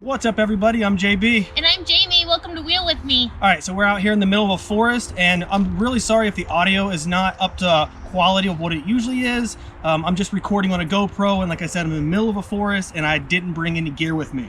What's up, everybody? I'm JB. And I'm Jamie. Welcome to Wheel With Me. All right, so we're out here in the middle of a forest, and I'm really sorry if the audio is not up to quality of what it usually is. I'm just recording on a GoPro, and like I said, I'm in the middle of a forest, and I didn't bring any gear with me.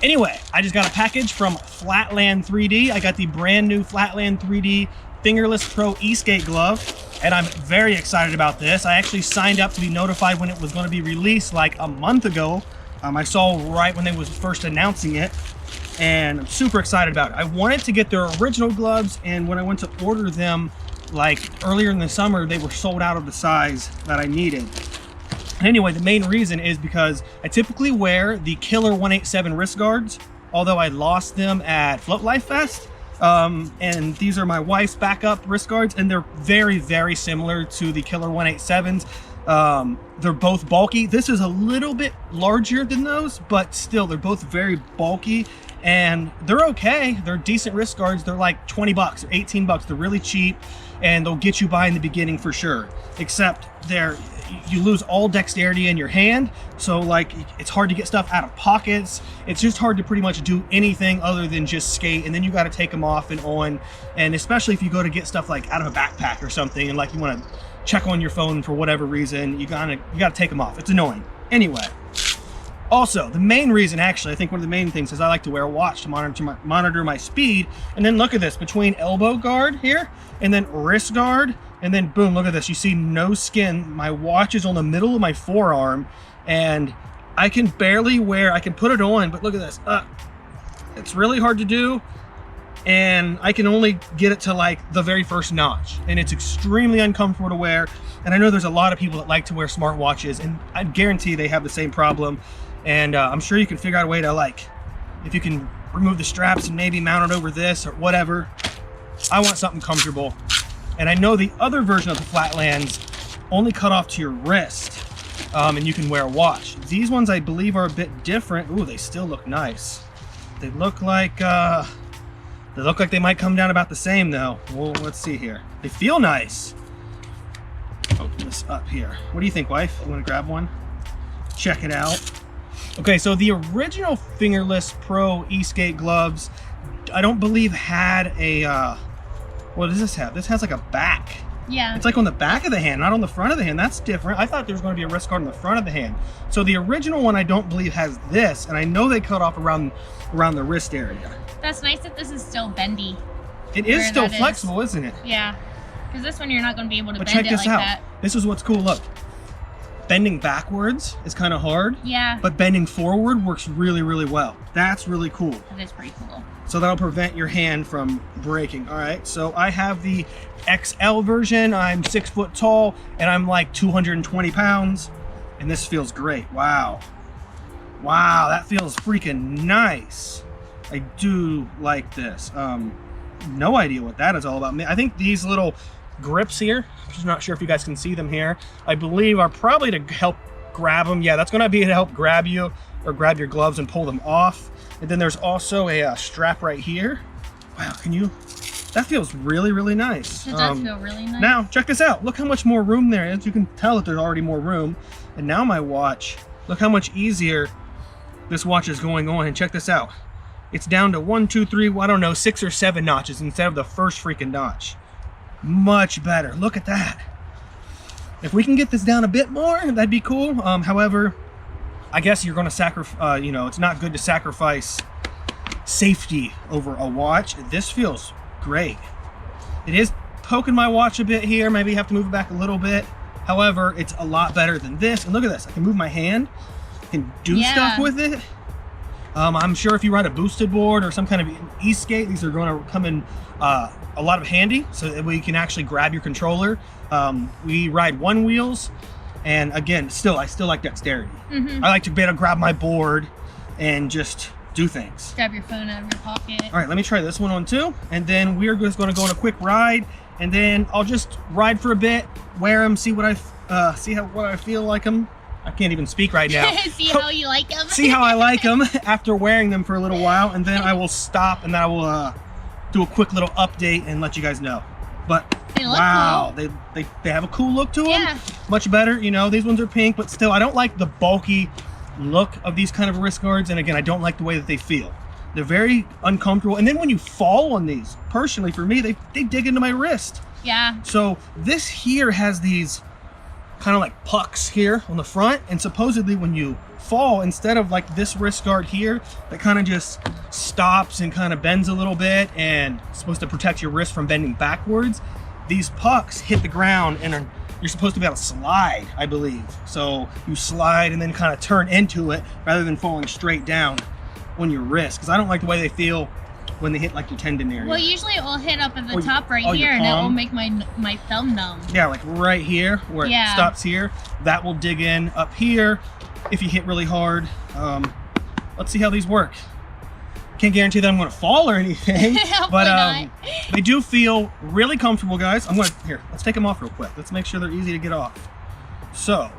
Anyway, I just got a package from Flatland 3D. I got the brand new Flatland 3D Fingerless Pro E-skate Glove, and I'm very excited about this. I actually signed up to be notified when it was going to be released like a month ago. I saw right when they was first announcing it, and I'm super excited about it. I wanted to get their original gloves, and when I went to order them like earlier in the summer, they were sold out of the size that I needed. Anyway, the main reason is because I typically wear the Killer 187 wrist guards, although I lost them at Float Life Fest. And these are my wife's backup wrist guards, and they're very, very similar to the Killer 187s. They're both bulky. This is a little bit larger than those, but still they're both very bulky, and they're okay. They're decent wrist guards. They're like 20 bucks or 18 bucks. They're really cheap, and they'll get you by in the beginning for sure, except you lose all dexterity in your hand, so like it's hard to get stuff out of pockets. It's just hard to pretty much do anything other than just skate, and then you got to take them off and on, and especially if you go to get stuff like out of a backpack or something, and like you want to check on your phone for whatever reason, you gotta take them off. It's annoying. Anyway, also the main reason, actually, I think one of the main things is I like to wear a watch to monitor my speed. And then look at this, between elbow guard here and then wrist guard, and then boom, look at this, you see no skin. My watch is on the middle of my forearm, and I can barely wear, I can put it on, but look at this, it's really hard to do, and I can only get it to like the very first notch, and it's extremely uncomfortable to wear. And I know there's a lot of people that like to wear smart watches, and I guarantee they have the same problem. And I'm sure you can figure out a way to, like, if you can remove the straps and maybe mount it over this or whatever. I want something comfortable. And I know the other version of the Flatlands only cut off to your wrist, and you can wear a watch. These ones I believe are a bit different. Ooh, they still look nice. They look like they might come down about the same though. Well, let's see here. They feel nice. Open this up here. What do you think, wife? You want to grab one? Check it out. Okay, so the original Fingerless Pro E-skate Gloves, I don't believe had a, what does this have? This has like a back. Yeah. It's like on the back of the hand, not on the front of the hand. That's different. I thought there was going to be a wrist guard on the front of the hand. So the original one I don't believe has this, and I know they cut off around the wrist area. That's nice that this is still bendy. It is still flexible, isn't it? Yeah. Because this one you're not going to be able to bend check it this like out. that. This is what's cool. Look, bending backwards is kind of hard. Yeah. But bending forward works really, really well. That's really cool. That is pretty cool. So that'll prevent your hand from breaking. All right, so I have the XL version. I'm 6 foot tall, and I'm like 220 pounds, and this feels great. Wow. Wow, that feels freaking nice. I do like this. No idea what that is all about. I think these little grips here, I'm just not sure if you guys can see them here, I believe are probably to help grab them. Yeah, that's gonna be to help grab you or grab your gloves and pull them off. And then there's also a strap right here. Wow, that feels really, really nice. It does feel really nice. Now, check this out. Look how much more room there is. You can tell that there's already more room. And now my watch, look how much easier this watch is going on. And check this out. It's down to 1, 2, 3, I don't know, 6 or 7 notches instead of the first freaking notch. Much better. Look at that. If we can get this down a bit more, that'd be cool. However, I guess you're going to sacrifice, it's not good to sacrifice safety over a watch. This feels great. It is poking my watch a bit here. Maybe have to move it back a little bit. However, it's a lot better than this. And look at this. I can move my hand. I can do stuff with it. I'm sure if you ride a boosted board or some kind of e-skate, these are going to come in a lot of handy, so that we can actually grab your controller. We ride OneWheels, and again, I still like dexterity. I like to be able to grab my board and just do things. Grab your phone out of your pocket. All right, let me try this one on too, and then we're just going to go on a quick ride, and then I'll just ride for a bit, wear them, see what I feel like them. I can't even speak right now. See how you like them. See how I like them after wearing them for a little while, and then I will stop, and then I will do a quick little update and let you guys know. But wow, cool. They have a cool look to them. Yeah. Much better. These ones are pink, but still, I don't like the bulky look of these kind of wrist guards, and again, I don't like the way that they feel. They're very uncomfortable, and then when you fall on these, personally for me, they dig into my wrist. Yeah. So this here has these kind of like pucks here on the front, and supposedly when you fall, instead of like this wrist guard here that kind of just stops and kind of bends a little bit and it's supposed to protect your wrist from bending backwards, these pucks hit the ground and you're supposed to be able to slide, I believe. So you slide and then kind of turn into it rather than falling straight down on your wrist, because I don't like the way they feel when they hit like your tendon area. Well, usually it will hit up at the Or top right your here, and it will palm. make my thumb numb. Yeah, like right here where Yeah. it stops here, that will dig in up here if you hit really hard. Let's see how these work. Can't guarantee that I'm going to fall or anything, Hopefully but not. they do feel really comfortable, guys. Here, let's take them off real quick. Let's make sure they're easy to get off. So,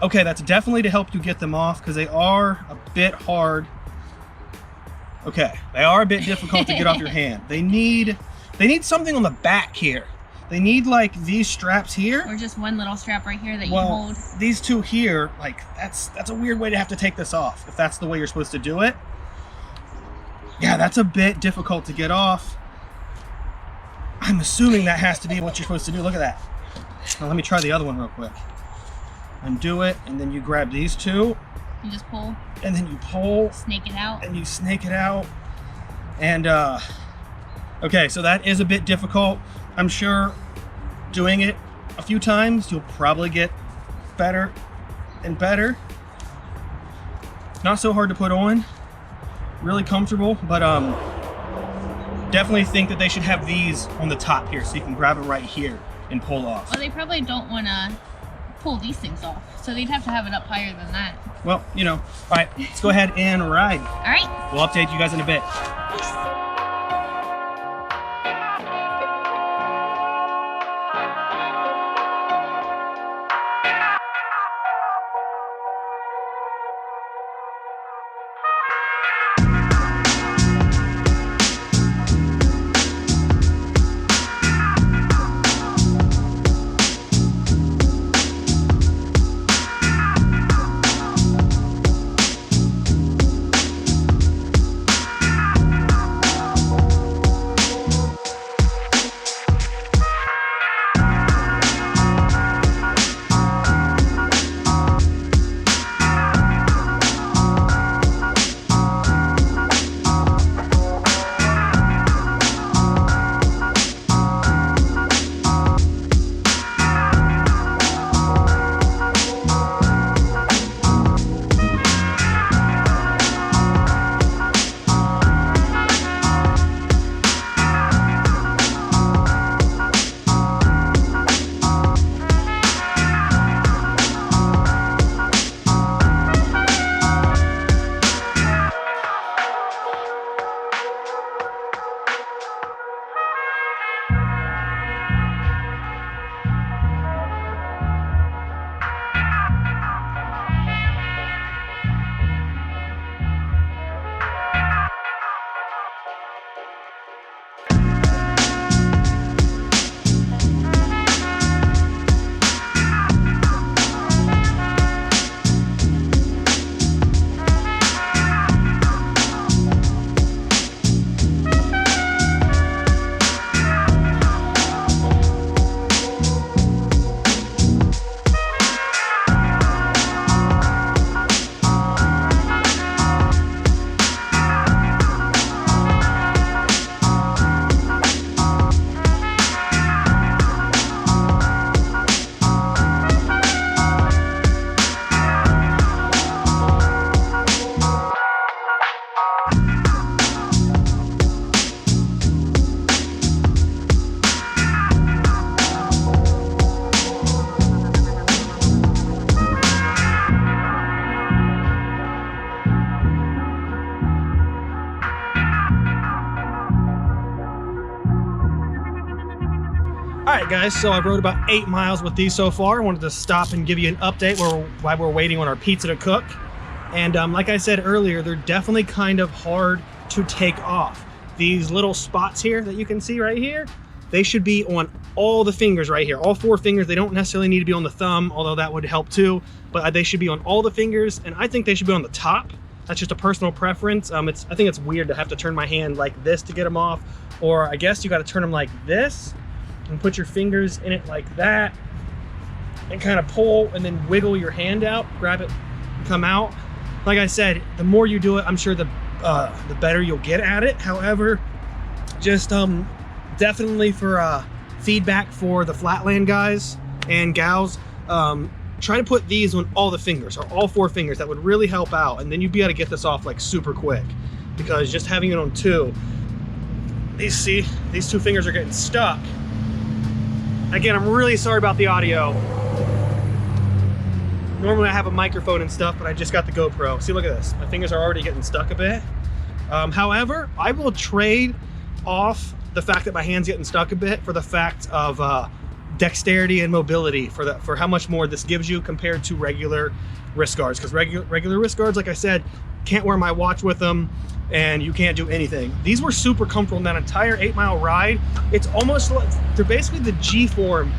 okay, that's definitely to help you get them off because they are a bit hard. Okay, they are a bit difficult to get off your hand. They need something on the back here. They need like these straps here. Or just one little strap right here that you hold. These two here, like that's a weird way to have to take this off if that's the way you're supposed to do it. Yeah, that's a bit difficult to get off. I'm assuming that has to be what you're supposed to do. Look at that. Now let me try the other one real quick. Undo it, and then you grab these two. You just pull. And then you pull. Snake it out. And you snake it out. And okay, so that is a bit difficult. I'm sure doing it a few times, you'll probably get better and better. Not so hard to put on. Really comfortable, but definitely think that they should have these on the top here so you can grab it right here and pull off. Well, they probably don't want to pull these things off, so they'd have to have it up higher than that. Well, you know, all right, let's go ahead and ride. All right. We'll update you guys in a bit. All right, guys, so I've rode about 8 miles with these so far. I wanted to stop and give you an update while we're waiting on our pizza to cook. And like I said earlier, they're definitely kind of hard to take off. These little spots here that you can see right here, they should be on all the fingers right here, all 4 fingers. They don't necessarily need to be on the thumb, although that would help too, but they should be on all the fingers, and I think they should be on the top. That's just a personal preference. I think it's weird to have to turn my hand like this to get them off, or I guess you got to turn them like this and put your fingers in it like that and kind of pull and then wiggle your hand out, grab it, come out. Like I said, the more you do it, I'm sure the better you'll get at it. However, just definitely for feedback for the Flatland guys and gals, try to put these on all the fingers, or all 4 fingers. That would really help out, and then you'd be able to get this off like super quick, because just having it on 2, these 2 fingers are getting stuck. Again, I'm really sorry about the audio. Normally I have a microphone and stuff, but I just got the GoPro. See, look at this. My fingers are already getting stuck a bit. However, I will trade off the fact that my hand's getting stuck a bit for the fact of dexterity and mobility, for how much more this gives you compared to regular wrist guards. Because regular wrist guards, like I said, can't wear my watch with them, and you can't do anything. These were super comfortable in that entire 8-mile ride. It's almost like they're basically the G form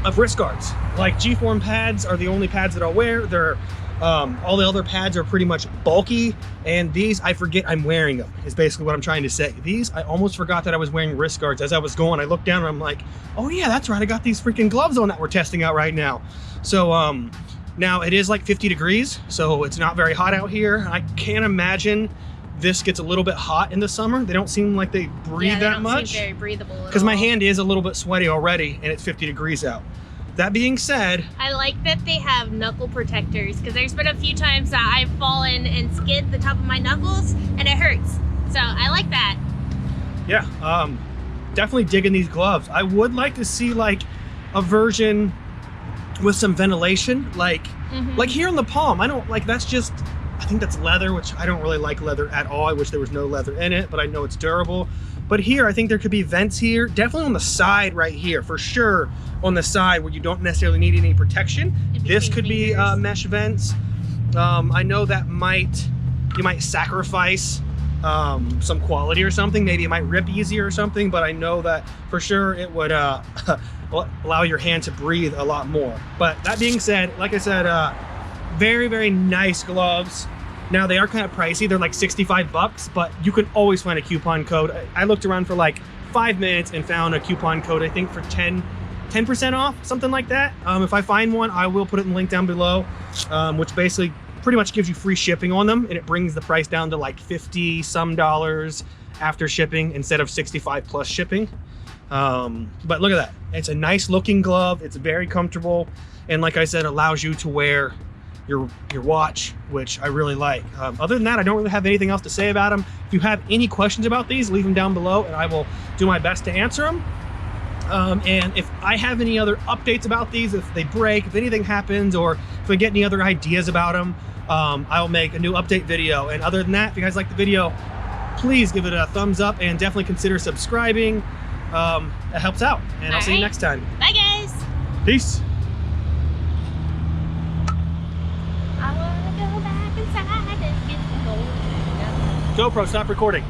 of wrist guards. Like, G form pads are the only pads that I'll wear. They're all the other pads are pretty much bulky, and these, I forget I'm wearing them, is basically what I'm trying to say. These, I almost forgot that I was wearing wrist guards. As I was going, I looked down and I'm like, oh yeah, that's right, I got these freaking gloves on that we're testing out right now. So now it is like 50 degrees, so it's not very hot out here. I can't imagine this gets a little bit hot in the summer. They don't seem like they breathe that much. Yeah, they don't seem very breathable because my hand is a little bit sweaty already, and it's 50 degrees out. That being said, I like that they have knuckle protectors, because there's been a few times that I've fallen and skid the top of my knuckles and it hurts. So I like that. Yeah, definitely digging these gloves. I would like to see like a version with some ventilation, like here on the palm. I don't like, that's just, I think that's leather, which I don't really like leather at all. I wish there was no leather in it, but I know it's durable. But here, I think there could be vents here, definitely on the side right here, for sure. On the side where you don't necessarily need any protection. This could be mesh vents. I know that you might sacrifice some quality or something. Maybe it might rip easier or something, but I know that for sure it would allow your hand to breathe a lot more. But that being said, like I said, very, very nice gloves. Now they are kind of pricey. They're like 65 bucks, but you can always find a coupon code. I looked around for like 5 minutes and found a coupon code, I think for 10% off, something like that. If I find one, I will put it in the link down below, which basically pretty much gives you free shipping on them, and it brings the price down to like 50 some dollars after shipping instead of 65 plus shipping. But look at that. It's a nice looking glove. It's very comfortable, and like I said, allows you to wear your watch, which I really like. Other than that, I don't really have anything else to say about them. If you have any questions about these, leave them down below and I will do my best to answer them. And if I have any other updates about these, if they break, if anything happens, or if I get any other ideas about them, I'll make a new update video. And other than that, if you guys like the video, please give it a thumbs up and definitely consider subscribing. It helps out, and I'll see you next time. Bye guys. Peace. I wanna go back inside and get the gold. GoPro, stop recording.